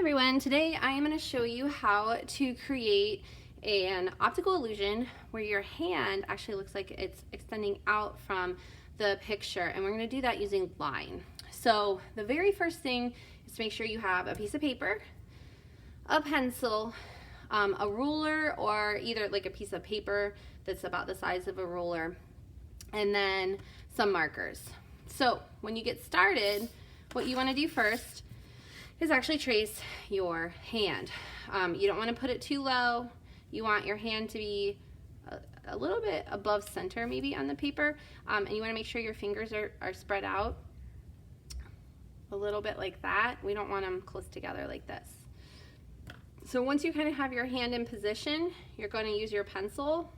Everyone, today I am going to show you how to create an optical illusion where your hand actually looks like it's extending out from the picture, and we're going to do that using line. So the very first thing is to make sure you have a piece of paper, a pencil, a ruler, or either like a piece of paper that's about the size of a ruler, and then some markers. So when you get started, what you want to do first is actually trace your hand. You don't want to put it too low. You want your hand to be a little bit above center maybe on the paper, and you want to make sure your fingers are spread out a little bit like that. We don't want them close together like this. So once you kind of have your hand in position, you're going to use your pencil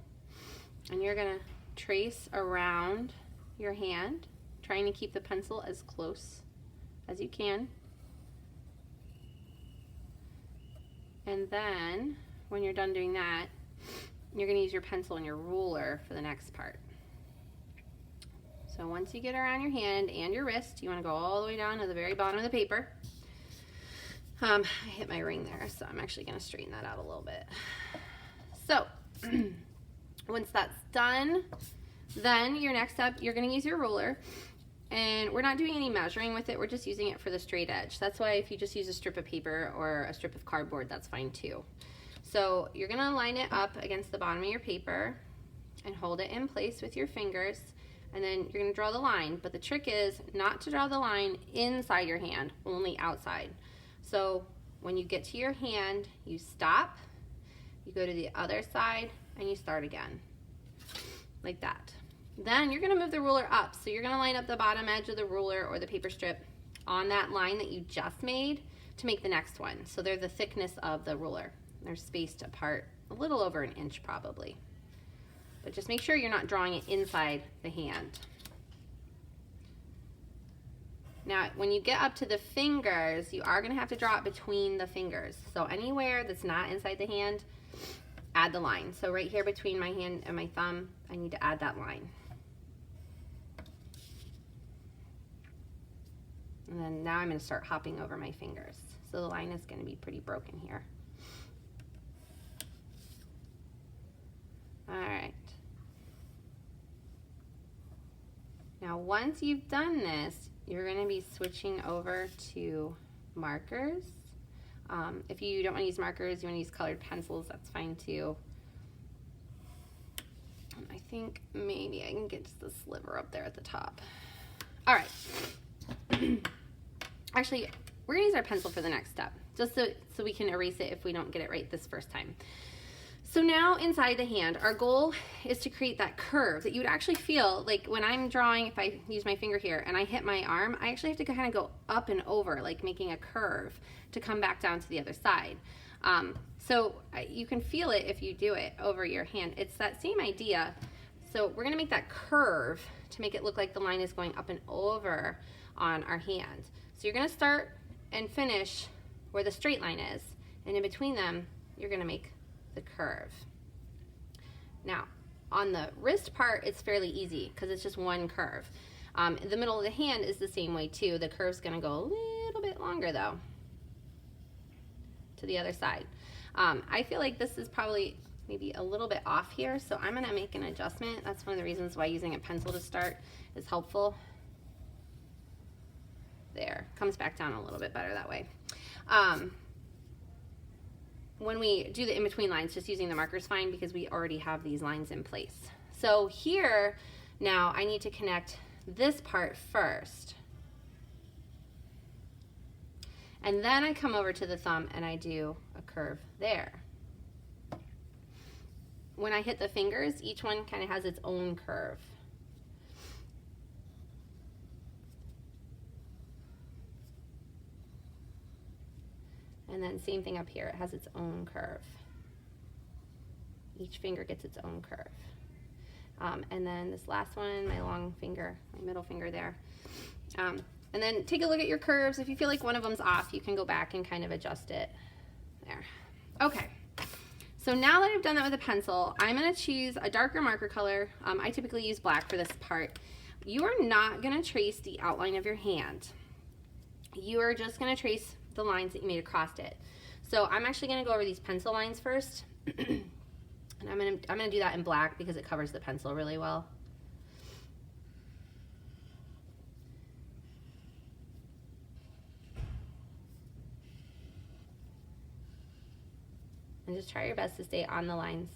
and you're going to trace around your hand, trying to keep the pencil as close as you can. And then when you're done doing that, you're going to use your pencil and your ruler for the next part. So once you get around your hand and your wrist, you want to go all the way down to the very bottom of the paper. I hit my ring there, so I'm actually going to straighten that out a little bit. So once that's done, then your next step, you're going to use your ruler. And we're not doing any measuring with it, we're just using it for the straight edge. That's why if you just use a strip of paper or a strip of cardboard, that's fine too. So you're gonna line it up against the bottom of your paper and hold it in place with your fingers, and then you're gonna draw the line. But the trick is not to draw the line inside your hand, only outside. So when you get to your hand, you stop, you go to the other side, and you start again, like that. Then you're going to move the ruler up. So you're going to line up the bottom edge of the ruler or the paper strip on that line that you just made to make the next one. So they're the thickness of the ruler. They're spaced apart a little over an inch probably. But just make sure you're not drawing it inside the hand. Now when you get up to the fingers, you are going to have to draw it between the fingers. So anywhere that's not inside the hand, add the line. So right here between my hand and my thumb, I need to add that line. And then now I'm going to start hopping over my fingers. So the line is going to be pretty broken here. All right. Now once you've done this, you're going to be switching over to markers. If you don't want to use markers, you want to use colored pencils, that's fine too. And I think maybe I can get just the sliver up there at the top. All right. Actually, we're going to use our pencil for the next step, just so we can erase it if we don't get it right this first time. So now inside the hand, our goal is to create that curve that you would actually feel like when I'm drawing. If I use my finger here and I hit my arm, I actually have to kind of go up and over, like making a curve to come back down to the other side. So you can feel it if you do it over your hand. It's that same idea. So we're going to make that curve to make it look like the line is going up and over on our hand. So you're going to start and finish where the straight line is, and in between them you're going to make the curve. Now on the wrist part, it's fairly easy because it's just one curve. The middle of the hand is the same way too. The curve's going to go a little bit longer though to the other side. I feel like this is probably maybe a little bit off here, so I'm going to make an adjustment. That's one of the reasons why using a pencil to start is helpful. There, comes back down a little bit better that way. When we do the in-between lines, just using the marker is fine because we already have these lines in place. So here, now I need to connect this part first. And then I come over to the thumb and I do a curve there. When I hit the fingers, each one kind of has its own curve. And then same thing up here, it has its own curve. Each finger gets its own curve. And then this last one, my long finger, my middle finger there. And then take a look at your curves. If you feel like one of them's off, you can go back and kind of adjust it. There. Okay. So now that I've done that with a pencil, I'm going to choose a darker marker color. I typically use black for this part. You are not going to trace the outline of your hand. You are just going to trace the lines that you made across it. So I'm actually going to go over these pencil lines first. And I'm gonna do that in black because it covers the pencil really well. And just try your best to stay on the lines.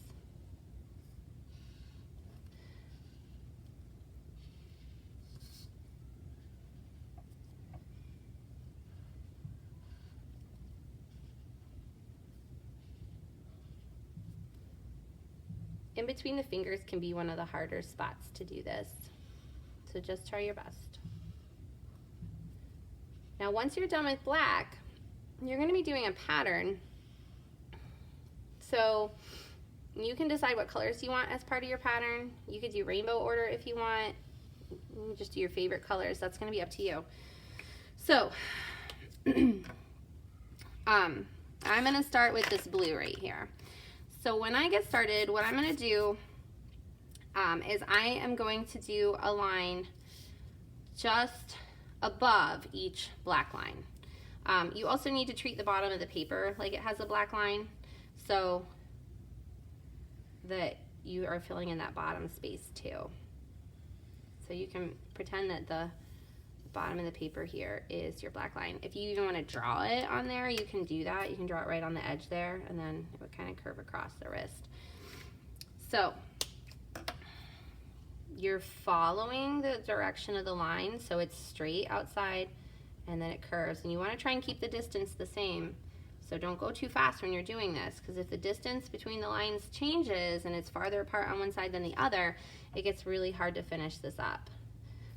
In between the fingers can be one of the harder spots to do this. So just try your best. Now once you're done with black, you're going to be doing a pattern. So you can decide what colors you want as part of your pattern. You could do rainbow order if you want. You just do your favorite colors. That's going to be up to you. So I'm going to start with this blue right here. So when I get started, what I'm going to do is I am going to do a line just above each black line. You also need to treat the bottom of the paper like it has a black line so that you are filling in that bottom space too. So you can pretend that the bottom of the paper here is your black line. If you even want to draw it on there, you can do that. You can draw it right on the edge there, and then it would kind of curve across the wrist. So you're following the direction of the line, so it's straight outside and then it curves, and you want to try and keep the distance the same. So don't go too fast when you're doing this, because if the distance between the lines changes and it's farther apart on one side than the other, it gets really hard to finish this up.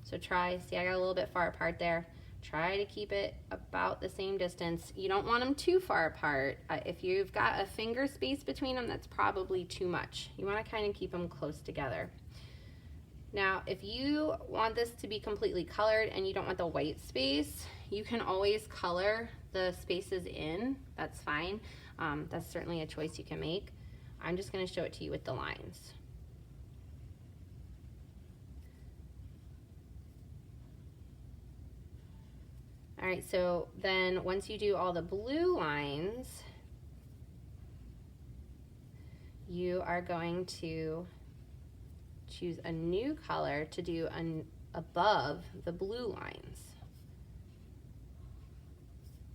So try, see I got a little bit far apart there. Try to keep it about the same distance. You don't want them too far apart. If you've got a finger space between them, that's probably too much. You want to kind of keep them close together. Now, if you want this to be completely colored and you don't want the white space, you can always color the spaces in. That's fine. That's certainly a choice you can make. I'm just going to show it to you with the lines. All right, so then once you do all the blue lines, you are going to choose a new color to do above the blue lines.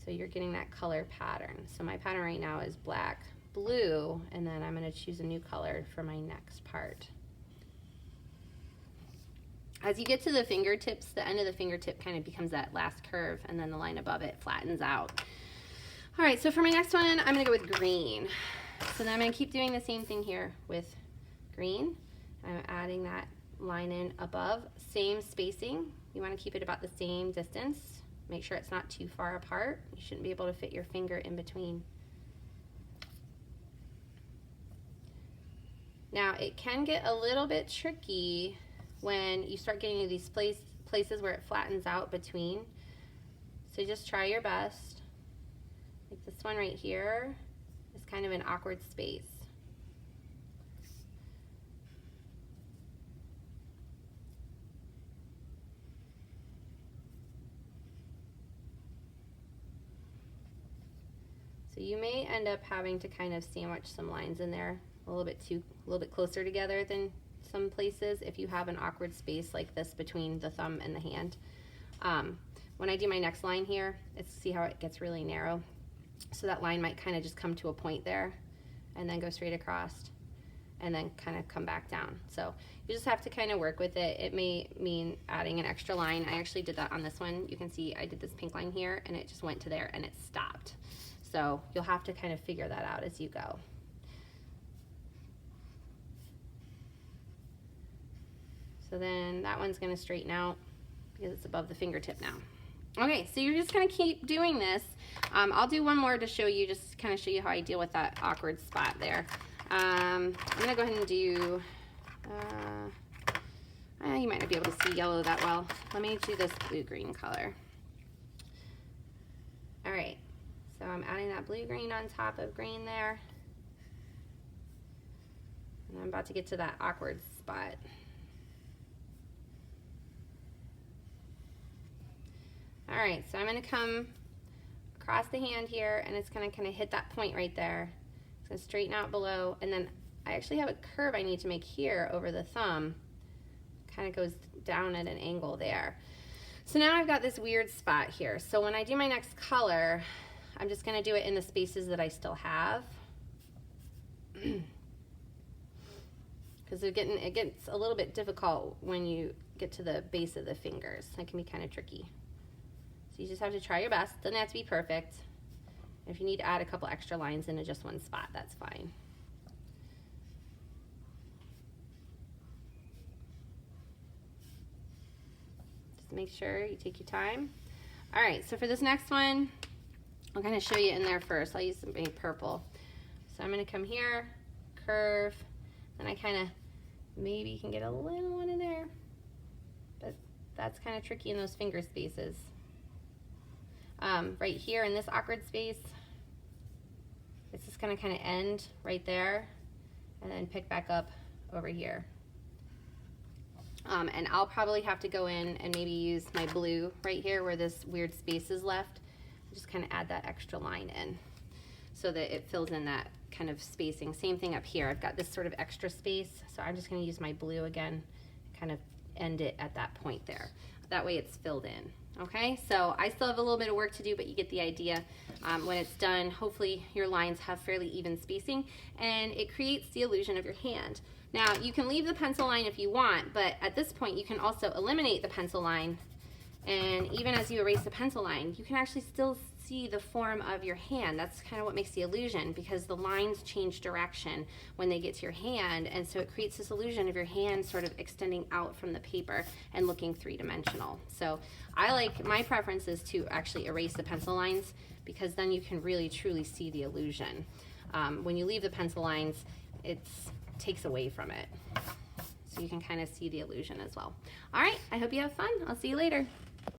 So you're getting that color pattern. So my pattern right now is black, blue, and then I'm going to choose a new color for my next part. As you get to the fingertips, the end of the fingertip kind of becomes that last curve, and then the line above it flattens out. All right, so for my next one, I'm going to go with green. So then I'm going to keep doing the same thing here with green. I'm adding that line in above, same spacing. You want to keep it about the same distance. Make sure it's not too far apart. You shouldn't be able to fit your finger in between. Now, it can get a little bit tricky when you start getting to these places where it flattens out between. So just try your best. Like this one right here is kind of an awkward space. So you may end up having to kind of sandwich some lines in there a little bit closer together than some places if you have an awkward space like this between the thumb and the hand. When I do my next line here, see how it gets really narrow. So that line might kind of just come to a point there and then go straight across and then kind of come back down. So you just have to kind of work with it. It may mean adding an extra line. I actually did that on this one. You can see I did this pink line here and it just went to there and it stopped. So you'll have to kind of figure that out as you go. So then that one's going to straighten out because it's above the fingertip now. Okay, so you're just going to keep doing this. I'll do one more to show you, just kind of show you how I deal with that awkward spot there. I'm going to go ahead and do, you might not be able to see yellow that well. Let me do this blue-green color. All right, so I'm adding that blue-green on top of green there. And I'm about to get to that awkward spot. All right, so I'm going to come across the hand here, and it's gonna kind of hit that point right there. It's gonna straighten out below, and then I actually have a curve I need to make here over the thumb. Kind of goes down at an angle there. So now I've got this weird spot here. So when I do my next color, I'm just gonna do it in the spaces that I still have. Because it gets a little bit difficult when you get to the base of the fingers. That can be kind of tricky. So you just have to try your best. Doesn't have to be perfect. If you need to add a couple extra lines into just one spot, that's fine. Just make sure you take your time. All right, so for this next one, I'm gonna show you in there first. I'll use some purple. So I'm gonna come here, curve, and I kind of, maybe you can get a little one in there, but that's kind of tricky in those finger spaces. Right here in this awkward space, it's just gonna kind of end right there and then pick back up over here. And I'll probably have to go in and maybe use my blue right here where this weird space is left. Just kind of add that extra line in so that it fills in that kind of spacing. Same thing up here. I've got this sort of extra space, so I'm just going to use my blue again, kind of end it at that point there. That way it's filled in. Okay, so I still have a little bit of work to do, but you get the idea. When it's done, hopefully your lines have fairly even spacing, and it creates the illusion of your hand. Now, you can leave the pencil line if you want, but at this point you can also eliminate the pencil line, and even as you erase the pencil line, you can actually still see the form of your hand. That's kind of what makes the illusion, because the lines change direction when they get to your hand, and so it creates this illusion of your hand sort of extending out from the paper and looking three-dimensional. So my preference is to actually erase the pencil lines, because then you can really truly see the illusion. When you leave the pencil lines, it takes away from it. So you can kind of see the illusion as well. All right, I hope you have fun. I'll see you later.